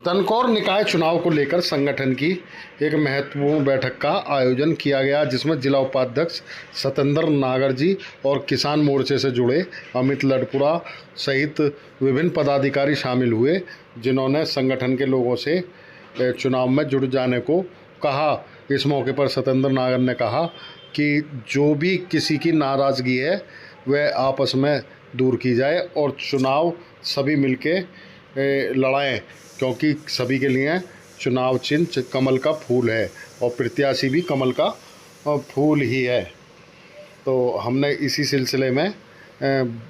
तनकौर निकाय चुनाव को लेकर संगठन की एक महत्वपूर्ण बैठक का आयोजन किया गया, जिसमें जिला उपाध्यक्ष सत्येंद्र नागर जी और किसान मोर्चे से जुड़े अमित लडपुरा सहित विभिन्न पदाधिकारी शामिल हुए, जिन्होंने संगठन के लोगों से चुनाव में जुड़ जाने को कहा। इस मौके पर सत्येंद्र नागर ने कहा कि जो भी किसी की नाराज़गी है वह आपस में दूर की जाए और चुनाव सभी मिलके लड़ाएं, क्योंकि सभी के लिए चुनाव चिन्ह कमल का फूल है और प्रत्याशी भी कमल का फूल ही है। तो हमने इसी सिलसिले में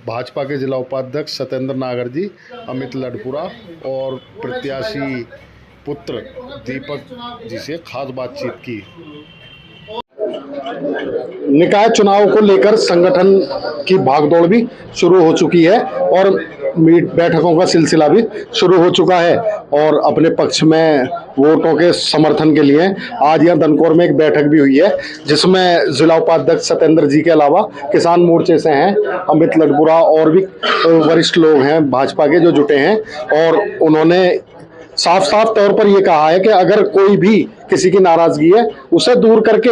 भाजपा के जिला उपाध्यक्ष सत्येंद्र नागर जी, अमित लडपुरा और प्रत्याशी पुत्र दीपक जी से खास बातचीत की। निकाय चुनाव को लेकर संगठन की भागदौड़ भी शुरू हो चुकी है और बैठकों का सिलसिला भी शुरू हो चुका है और अपने पक्ष में वोटों के समर्थन के लिए आज यहाँ दनकौर में एक बैठक भी हुई है, जिसमें जिला उपाध्यक्ष सत्येंद्र जी के अलावा किसान मोर्चे से हैं अमित लडपुरा और भी वरिष्ठ लोग हैं भाजपा के जो जुटे हैं। और उन्होंने साफ साफ तौर पर यह कहा है कि अगर कोई भी किसी की नाराजगी है उसे दूर करके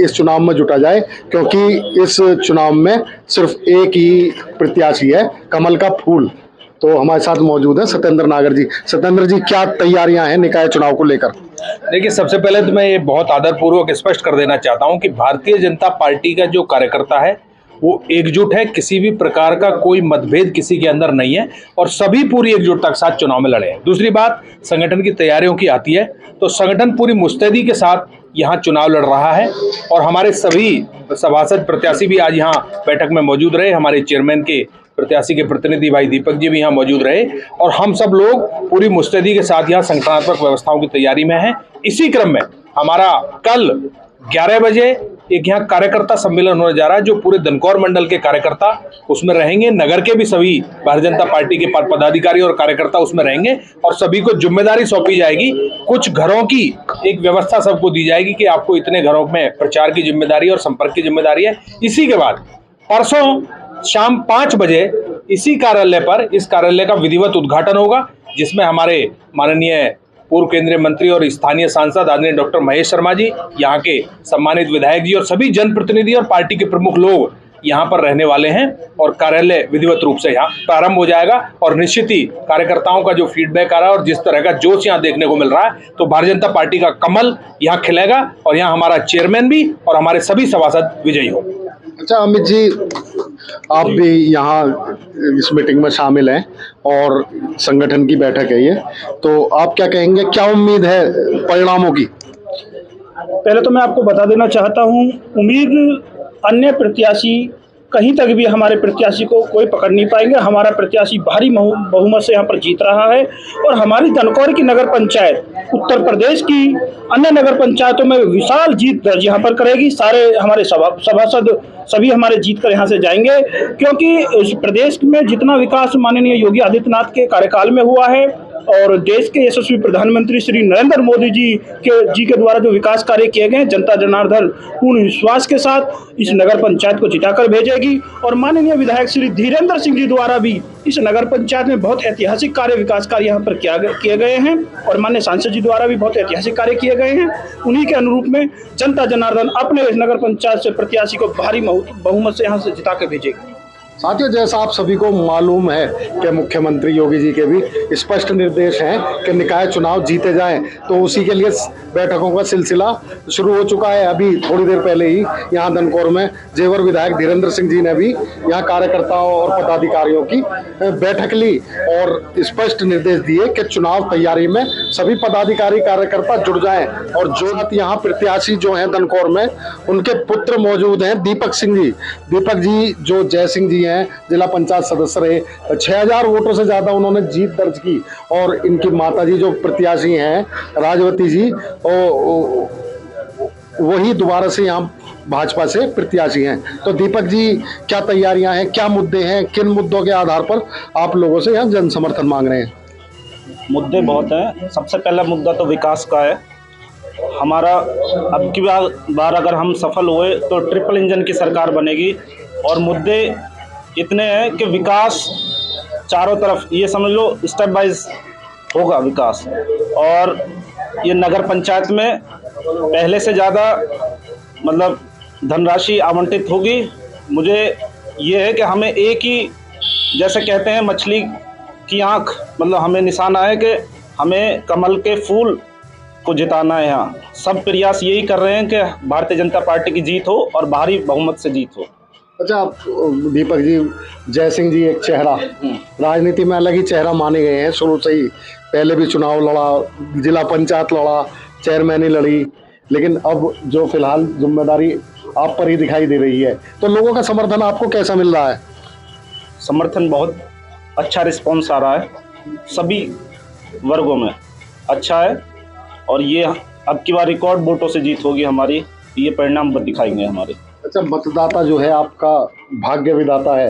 इस चुनाव में जुटा जाए, क्योंकि इस चुनाव में सिर्फ एक ही प्रत्याशी है, कमल का फूल। तो हमारे साथ मौजूद है सत्येंद्र नागर जी। सत्येंद्र जी, क्या तैयारियां हैं निकाय चुनाव को लेकर? देखिए, सबसे पहले तो मैं ये बहुत आदरपूर्वक स्पष्ट कर देना चाहता हूं कि भारतीय जनता पार्टी का जो कार्यकर्ता है वो एकजुट है, किसी भी प्रकार का कोई मतभेद किसी के अंदर नहीं है और सभी पूरी एकजुटता के साथ चुनाव में लड़े हैं। दूसरी बात संगठन की तैयारियों की आती है तो संगठन पूरी मुस्तैदी के साथ यहाँ चुनाव लड़ रहा है और हमारे सभी सभासद प्रत्याशी भी आज यहाँ बैठक में मौजूद रहे। हमारे चेयरमैन के प्रत्याशी के प्रतिनिधि भाई दीपक जी भी यहाँ मौजूद रहे और हम सब लोग पूरी मुस्तैदी के साथ यहाँ संगठनात्मक व्यवस्थाओं की तैयारी में हैं। इसी क्रम में हमारा कल 11 बजे एक यहाँ कार्यकर्ता सम्मेलन होने जा रहा है, जो पूरे दनकौर मंडल के कार्यकर्ता उसमें रहेंगे, नगर के भी सभी भारतीय जनता पार्टी के पदाधिकारी और कार्यकर्ता उसमें रहेंगे और सभी को जिम्मेदारी सौंपी जाएगी। कुछ घरों की एक व्यवस्था सबको दी जाएगी कि आपको इतने घरों में प्रचार की जिम्मेदारी और संपर्क की जिम्मेदारी है। इसी के बाद परसों शाम 5 बजे इसी कार्यालय पर इस कार्यालय का विधिवत उद्घाटन होगा, जिसमें हमारे माननीय पूर्व केंद्रीय मंत्री और स्थानीय सांसद आदरणीय डॉक्टर महेश शर्मा जी, यहाँ के सम्मानित विधायक जी और सभी जनप्रतिनिधि और पार्टी के प्रमुख लोग यहाँ पर रहने वाले हैं और कार्यालय विधिवत रूप से यहाँ प्रारंभ हो जाएगा। और निश्चित ही कार्यकर्ताओं का जो फीडबैक आ रहा है और जिस तरह का जोश यहाँ देखने को मिल रहा है, तो भारतीय जनता पार्टी का कमल यहाँ खिलेगा और यहाँ हमारा चेयरमैन भी और हमारे सभी सभासद विजयी हो। अच्छा अमित जी, आप भी यहाँ इस मीटिंग में शामिल हैं और संगठन की बैठक है ये, तो आप क्या कहेंगे, क्या उम्मीद है परिणामों की? पहले तो मैं आपको बता देना चाहता हूँ, उम्मीद अन्य प्रत्याशी कहीं तक भी हमारे प्रत्याशी को कोई पकड़ नहीं पाएंगे। हमारा प्रत्याशी भारी बहुमत से यहाँ पर जीत रहा है और हमारी दनकौर की नगर पंचायत उत्तर प्रदेश की अन्य नगर पंचायतों में विशाल जीत दर्ज यहाँ पर करेगी। सारे हमारे सभासद सभी हमारे जीत कर यहाँ से जाएंगे, क्योंकि इस प्रदेश में जितना विकास माननीय योगी आदित्यनाथ के कार्यकाल में हुआ है और देश के यशस्वी प्रधानमंत्री श्री नरेंद्र मोदी जी के द्वारा जो विकास कार्य किए गए, जनता जनार्दन पूर्ण विश्वास के साथ इस नगर पंचायत को जिताकर भेजेगी। और माननीय विधायक श्री धीरेन्द्र सिंह जी द्वारा भी इस नगर पंचायत में बहुत ऐतिहासिक कार्य विकास कार्य यहाँ पर किए गए हैं और माननीय सांसद जी द्वारा भी बहुत ऐतिहासिक कार्य किए गए हैं। उन्हीं के अनुरूप में जनता जनार्दन अपने इस नगर पंचायत से प्रत्याशी को भारी बहुमत से यहाँ से जिता कर भेजेगी। साथियों, जैसा आप सभी को मालूम है कि मुख्यमंत्री योगी जी के भी स्पष्ट निर्देश हैं कि निकाय चुनाव जीते जाएं, तो उसी के लिए बैठकों का सिलसिला शुरू हो चुका है। अभी थोड़ी देर पहले ही यहाँ दनकौर में जेवर विधायक धीरेन्द्र सिंह जी ने भी यहाँ कार्यकर्ताओं और पदाधिकारियों की बैठक ली और स्पष्ट निर्देश दिए कि चुनाव तैयारी में सभी पदाधिकारी कार्यकर्ता जुड़ जाएं। और जो यहाँ प्रत्याशी जो हैं दनकौर में, उनके पुत्र मौजूद हैं दीपक सिंह जी। दीपक जी जो जय सिंह जी जिला पंचायत सदस्य रहे, 6000 वोटों से ज्यादा उन्होंने जीत दर्ज की और इनकी माताजी जो प्रत्याशी हैं राजवती जी, वही दोबारा से यहाँ भाजपा से प्रत्याशी हैं। तो दीपक जी, क्या तैयारियां हैं, क्या मुद्दे हैं, किन मुद्दों के आधार पर आप लोगों से यहाँ जन समर्थन मांग रहे हैं? मुद्दे बहुत हैं। सबसे पहला मुद्दा तो विकास का है। हमारा अब की बार अगर हम सफल हुए तो ट्रिपल इंजन की सरकार बनेगी और मुद्दे इतने हैं कि विकास चारों तरफ, ये समझ लो स्टेप बाय होगा विकास। और ये नगर पंचायत में पहले से ज़्यादा मतलब धनराशि आवंटित होगी। मुझे ये है कि हमें एक ही, जैसे कहते हैं मछली की आंख, मतलब हमें निशाना है कि हमें कमल के फूल को जिताना है। यहाँ सब प्रयास यही कर रहे हैं कि भारतीय जनता पार्टी की जीत हो और भारी बहुमत से जीत हो। अच्छा, आप दीपक जी, जय सिंह जी एक चेहरा, राजनीति में अलग ही चेहरा माने गए हैं शुरू से ही। पहले भी चुनाव लड़ा, जिला पंचायत लड़ा, चेयरमैन ही लड़ी, लेकिन अब जो फिलहाल जिम्मेदारी आप पर ही दिखाई दे रही है, तो लोगों का समर्थन आपको कैसा मिल रहा है? समर्थन बहुत अच्छा रिस्पॉन्स आ रहा है, सभी वर्गों में अच्छा है। और ये अब की बार रिकॉर्ड वोटों से जीत होगी हमारी, ये परिणाम दिखाएंगे हमारे। अच्छा, मतदाता जो है आपका भाग्य विधाता है,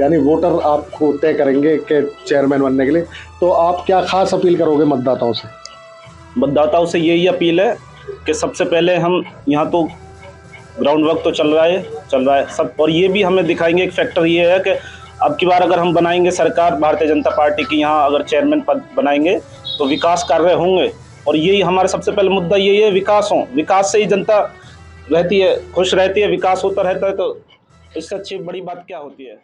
यानी वोटर आपको तय करेंगे कि चेयरमैन बनने के लिए, तो आप क्या खास अपील करोगे मतदाताओं से? मतदाताओं से यही अपील है कि सबसे पहले हम यहाँ तो ग्राउंड वर्क तो चल रहा है सब, और ये भी हमें दिखाएंगे। एक फैक्टर ये है कि अब की बार अगर हम बनाएंगे सरकार भारतीय जनता पार्टी की, यहाँ अगर चेयरमैन पद बनाएंगे तो विकास कार्य होंगे। और यही हमारा सबसे पहले मुद्दा यही है, विकास हो। विकास से ही जनता रहती है, खुश रहती है, विकास होता रहता है, तो इससे अच्छी बड़ी बात क्या होती है।